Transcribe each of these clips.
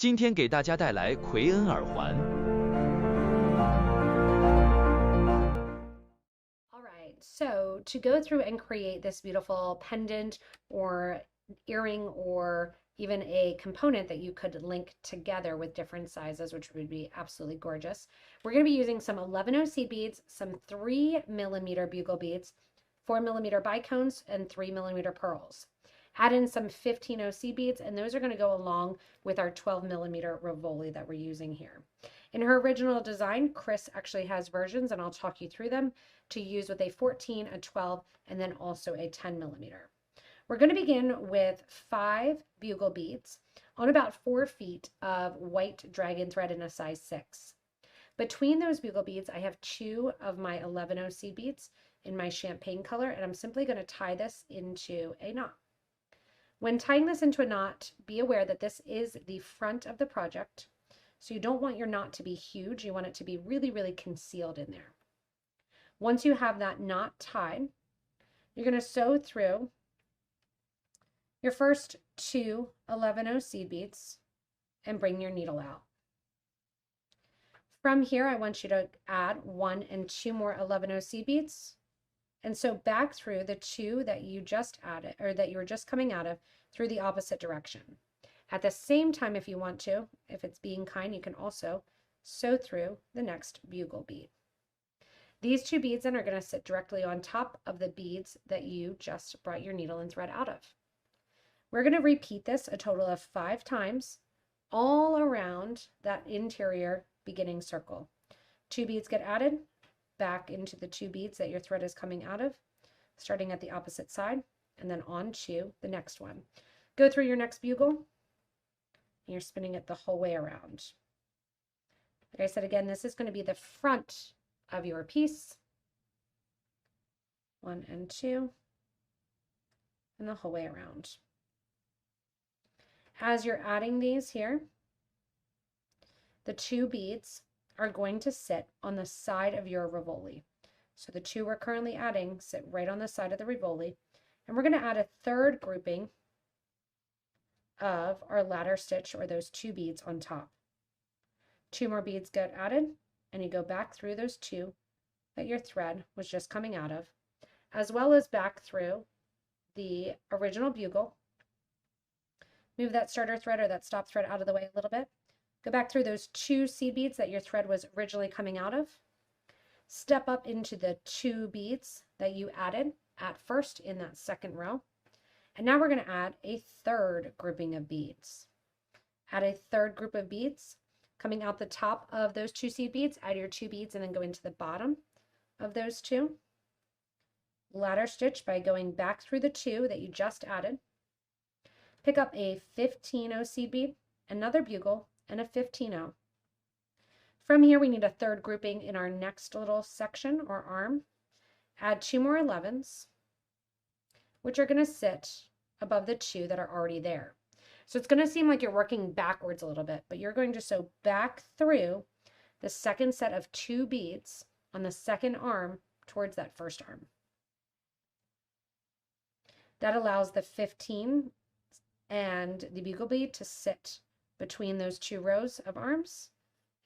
今天给大家带来奎恩耳环。Alright, so to go through and create this beautiful pendant or earring or even a component that you could link together with different sizes, which would be absolutely gorgeous. We're going to be using some 11O seed beads, some 3mm bugle beads, 4mm bicones, and 3mm pearls. Add in some 15O seed beads, and those are going to go along with our 12mm Rivoli that we're using here. In her original design, Chris actually has versions, and I'll talk you through them, to use with a 14, a 12, and then also a 10mm. We're going to begin with 5 bugle beads on about 4 feet of white dragon thread in a size 6. Between those bugle beads, I have 2 of my 11O seed beads in my champagne color, and I'm simply going to tie this into a knot. When tying this into a knot, be aware that this is the front of the project, so you don't want your knot to be huge. You want it to be really, really concealed in there. Once you have that knot tied, you're going to sew through your first 2 11O seed beads and bring your needle out. From here, I want you to add 1 and 2 more 11O seed beads and sew back through the 2 that you just added, or that you were just coming out of, through the opposite direction. At the same time, if you want to, if it's being kind, you can also sew through the next bugle bead. These 2 beads then are going to sit directly on top of the beads that you just brought your needle and thread out of. We're going to repeat this a total of 5 times all around that interior beginning circle. 2 beads get added back into the 2 beads that your thread is coming out of, starting at the opposite side, and then on to the next one. Go through your next bugle, and you're spinning it the whole way around. Like I said again, this is going to be the front of your piece. 1 and 2, and the whole way around. As you're adding these here, the 2 beads are going to sit on the side of your Rivoli. So the 2 we're currently adding sit right on the side of the Rivoli, and we're going to add a third grouping of our ladder stitch, or those 2 beads on top. 2 more beads get added, and you go back through those 2 that your thread was just coming out of, as well as back through the original bugle. Move that starter thread or that stop thread out of the way a little bit. Go back through those 2 seed beads that your thread was originally coming out of. Step up into the 2 beads that you added at first in that second row. And now we're going to add a third grouping of beads. Add a third group of beads. Coming out the top of those 2 seed beads, add your 2 beads and then go into the bottom of those 2. Ladder stitch by going back through the 2 that you just added. Pick up a 15O seed bead, another bugle, and a 15O. From here, we need a third grouping in our next little section or arm. Add 2 more 11s, which are going to sit above the 2 that are already there. So it's going to seem like you're working backwards a little bit, but you're going to sew back through the second set of 2 beads on the second arm towards that first arm. That allows the 15 and the bugle bead to sit between those 2 rows of arms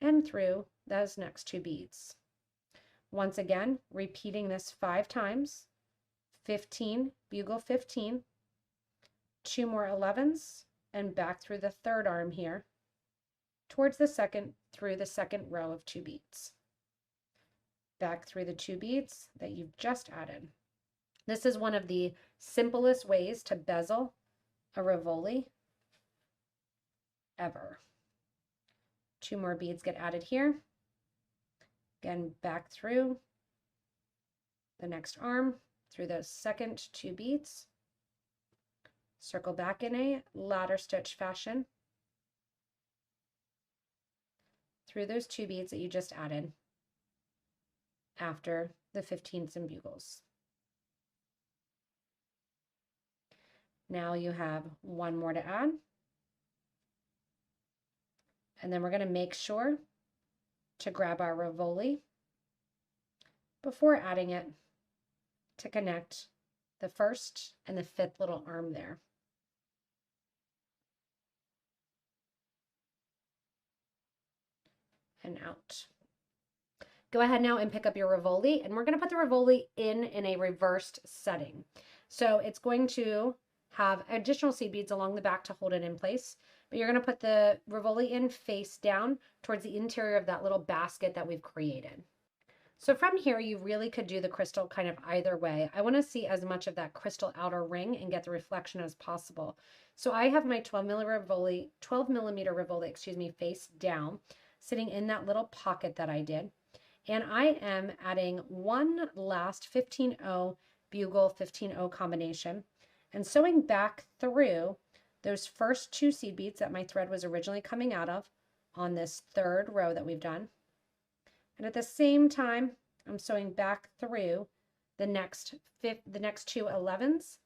and through those next 2 beads. Once again, repeating this 5 times. 15, bugle 15, 2 more 11s, and back through the third arm here towards the second, through the second row of 2 beads. Back through the 2 beads that you've just added. This is one of the simplest ways to bezel a Rivoli ever. 2 more beads get added here. Again, back through the next arm, through the second 2 beads. Circle back in a ladder stitch fashion through those 2 beads that you just added after the 15s and bugles. Now you have 1 more to add. And then we're going to make sure to grab our Rivoli before adding it to connect the first and the 5th little arm there. and out. Go ahead now and pick up your Rivoli, and we're going to put the Rivoli in a reversed setting. So it's going to have additional seed beads along the back to hold it in place, but you're going to put the Rivoli in face down towards the interior of that little basket that we've created. So from here, you really could do the crystal kind of either way. I want to see as much of that crystal outer ring and get the reflection as possible. So I have my 12 millimeter Rivoli, face down, sitting in that little pocket that I did. And I am adding one last 15-0 bugle 15-0 combination and sewing back through those first 2 seed beads that my thread was originally coming out of on this 3rd row that we've done. And at the same time, I'm sewing back through the next 2 11s,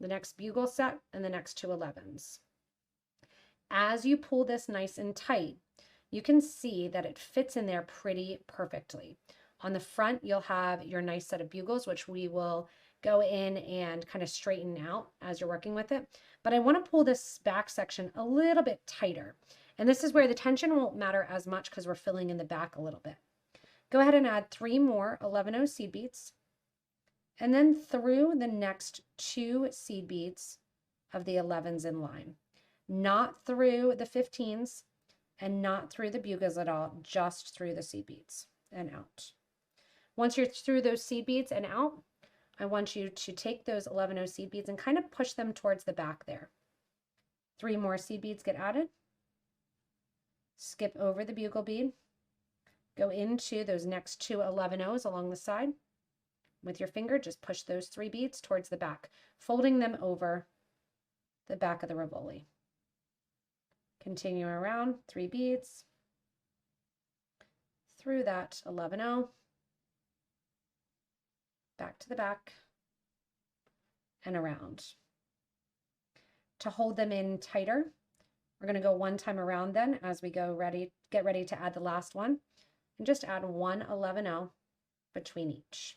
the next bugle set, and the next 2 11s. As you pull this nice and tight, you can see that it fits in there pretty perfectly. On the front, you'll have your nice set of bugles, which we will go in and kind of straighten out as you're working with it. But I want to pull this back section a little bit tighter. And this is where the tension won't matter as much because we're filling in the back a little bit. Go ahead and add 3 more 11-0 seed beads. And then through the next 2 seed beads of the 11s in line. Not through the 15s and not through the bugles at all, just through the seed beads and out. Once you're through those seed beads and out, I want you to take those 11-0 seed beads and kind of push them towards the back there. 3 more seed beads get added. Skip over the bugle bead. Go into those next 2 11-0s along the side. With your finger, just push those 3 beads towards the back, folding them over the back of the Rivoli. Continue around, 3 beads through that 11-0, back to the back, and around. To hold them in tighter, we're going to go 1 time around then as we get ready to add the last one, and just add 1 11-0 between each,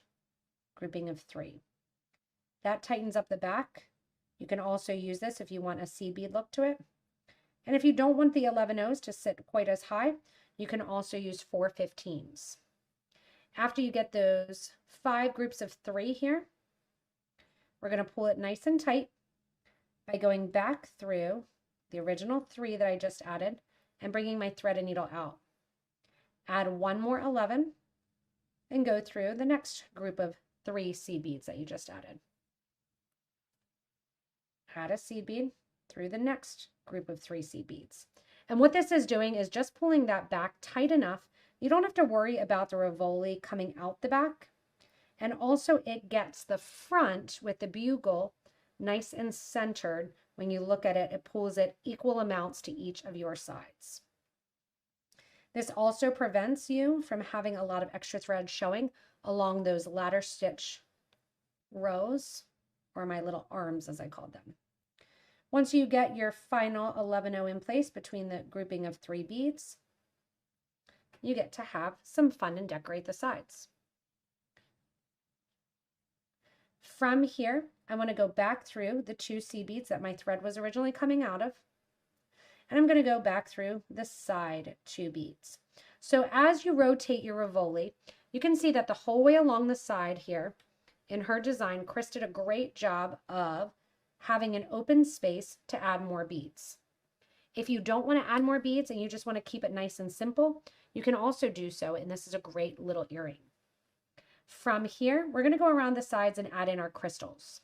grouping of 3. That tightens up the back. You can also use this if you want a seed bead look to it. And if you don't want the 11-0s to sit quite as high, you can also use 4 15s. After you get those 5 groups of 3 here, we're going to pull it nice and tight by going back through the original 3 that I just added and bringing my thread and needle out. Add 1 more 11 and go through the next group of 3 seed beads that you just added. Add a seed bead through the next group of 3 seed beads. And what this is doing is just pulling that back tight enough. You don't have to worry about the Rivoli coming out the back. And also it gets the front with the bugle nice and centered. When you look at it, it pulls it equal amounts to each of your sides. This also prevents you from having a lot of extra thread showing along those ladder stitch rows, or my little arms as I called them. Once you get your final 11-0 in place between the grouping of 3 beads, you get to have some fun and decorate the sides. From here, I want to go back through the 2 seed beads that my thread was originally coming out of, and I'm going to go back through the side 2 beads. So as you rotate your Rivoli, you can see that the whole way along the side here in her design, Chris did a great job of having an open space to add more beads. If you don't want to add more beads and you just want to keep it nice and simple, you can also do so, and this is a great little earring. From here, we're going to go around the sides and add in our crystals.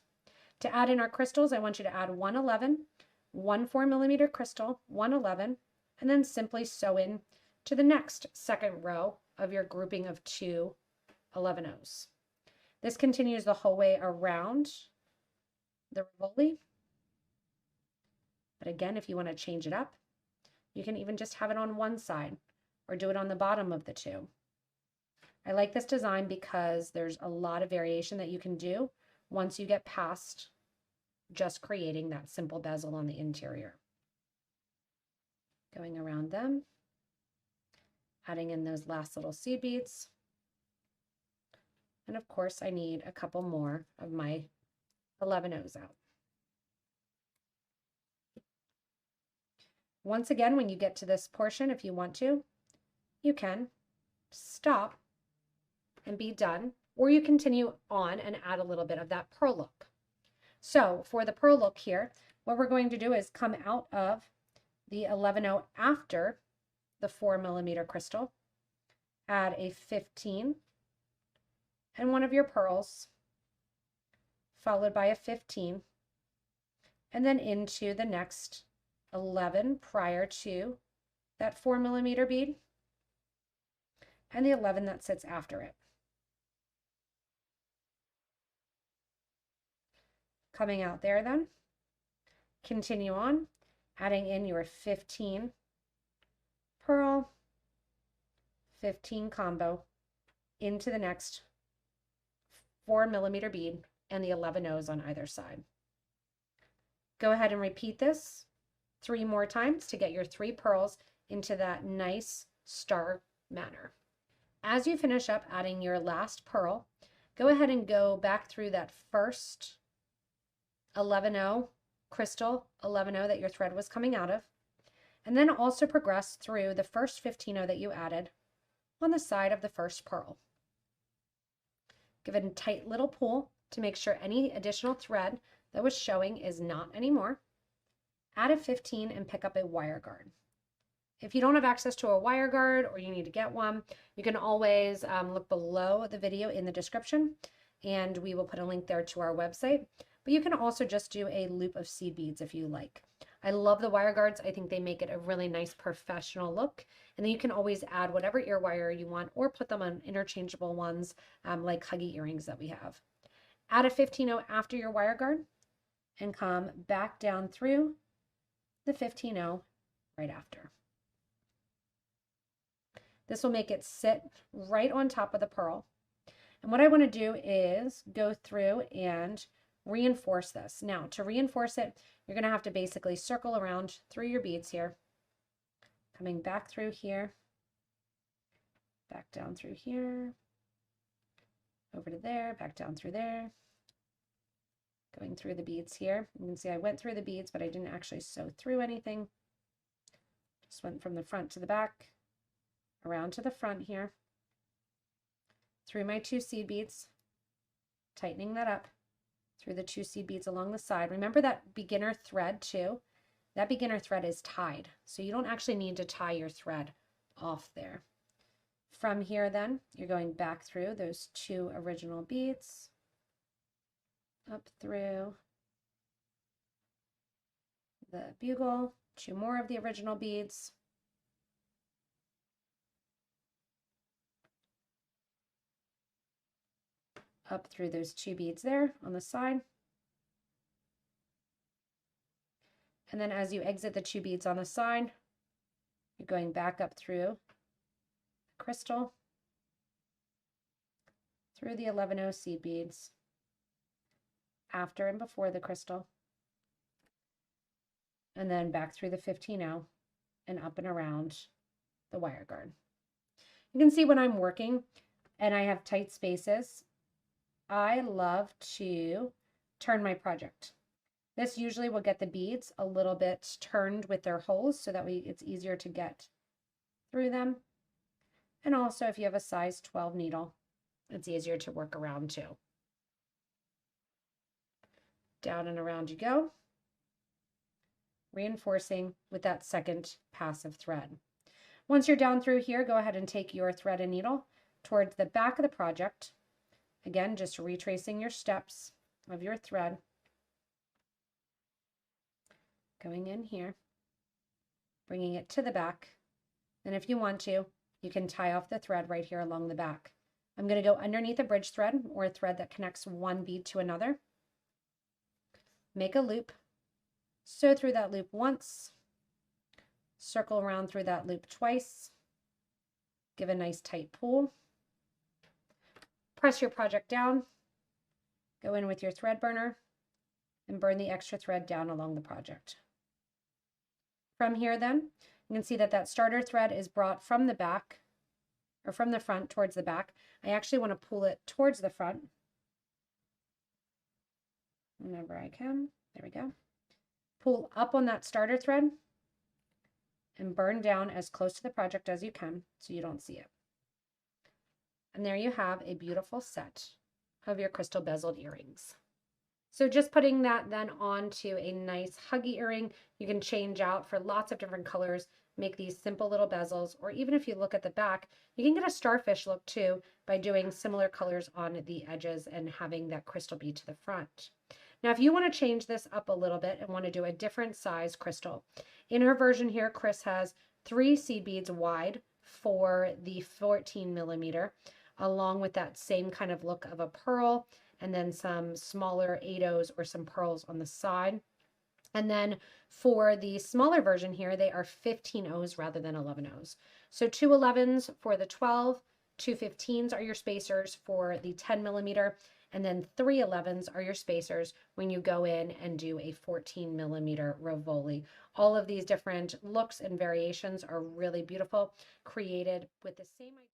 To add in our crystals, I want you to add 1 11, 1 4mm crystal, 1 11, and then simply sew in to the next second row of your grouping of 2 11-0s. This continues the whole way around the Rivoli. But again, if you want to change it up, you can even just have it on one side or do it on the bottom of the 2. I like this design because there's a lot of variation that you can do once you get past just creating that simple bezel on the interior. Going around them, adding in those last little seed beads. And of course, I need a couple more of my 11-0s out. Once again, when you get to this portion, if you want to, you can stop and be done, or you continue on and add a little bit of that pearl look. So for the pearl look here, what we're going to do is come out of the 11.0 after the 4mm crystal, add a 15 and one of your pearls, followed by a 15, and then into the next 11 prior to that 4mm bead, and the 11 that sits after it. Coming out there then, continue on, adding in your 15 pearl, 15 combo into the next 4mm bead and the 11 O's on either side. Go ahead and repeat this 3 more times to get your 3 pearls into that nice star manner. As you finish up adding your last pearl, go ahead and go back through that first 11.0 crystal 11.0 that your thread was coming out of, and then also progress through the first 15.0 that you added on the side of the first pearl. Give it a tight little pull to make sure any additional thread that was showing is not anymore. Add a 15 and pick up a wire guard. If you don't have access to a wire guard or you need to get one, you can always look below the video in the description, and we will put a link there to our website. But you can also just do a loop of seed beads if you like. I love the wire guards. I think they make it a really nice professional look. And then you can always add whatever ear wire you want or put them on interchangeable ones like huggy earrings that we have. Add a 15.0 after your wire guard and come back down through the 15.0 right after. This will make it sit right on top of the pearl. And what I want to do is go through and reinforce this. Now, to reinforce it, you're going to have to basically circle around through your beads here, coming back through here, back down through here, over to there, back down through there, going through the beads here. You can see I went through the beads, but I didn't actually sew through anything. Just went from the front to the back, around to the front here, through my 2 seed beads, tightening that up, through the 2 seed beads along the side. Remember that beginner thread too? That beginner thread is tied, so you don't actually need to tie your thread off there. From here then, you're going back through those 2 original beads, up through the bugle, 2 more of the original beads, up through those 2 beads there on the side. And then as you exit the 2 beads on the side, you're going back up through the crystal, through the 11.0 seed beads, after and before the crystal, and then back through the 15.0 and up and around the wire guard. You can see when I'm working and I have tight spaces, I love to turn my project. This usually will get the beads a little bit turned with their holes so that it's easier to get through them. And also if you have a size 12 needle, it's easier to work around too. Down and around you go, reinforcing with that second pass of thread. Once you're down through here, go ahead and take your thread and needle towards the back of the project. Again, just retracing your steps of your thread, going in here, bringing it to the back. And if you want to, you can tie off the thread right here along the back. I'm going to go underneath a bridge thread or a thread that connects one bead to another. Make a loop, sew through that loop once, circle around through that loop twice, give a nice tight pull. Press your project down, go in with your thread burner, and burn the extra thread down along the project. From here then, you can see that that starter thread is brought from the back, or from the front towards the back. I actually want to pull it towards the front whenever I can. There we go. Pull up on that starter thread, and burn down as close to the project as you can so you don't see it. And there you have a beautiful set of your crystal bezeled earrings. So just putting that then onto a nice huggy earring, you can change out for lots of different colors, make these simple little bezels, or even if you look at the back, you can get a starfish look too by doing similar colors on the edges and having that crystal bead to the front. Now, if you want to change this up a little bit and want to do a different size crystal, in her version here, Chris has 3 seed beads wide for the 14 millimeter, along with that same kind of look of a pearl, and then some smaller 8 or some pearls on the side. And then for the smaller version here, they are 15 O's rather than 11 O's. So 2 11s for the 12, 2 15s are your spacers for the 10 millimeter, and then 3 11s are your spacers when you go in and do a 14 millimeter Rivoli. All of these different looks and variations are really beautiful, created with the same idea.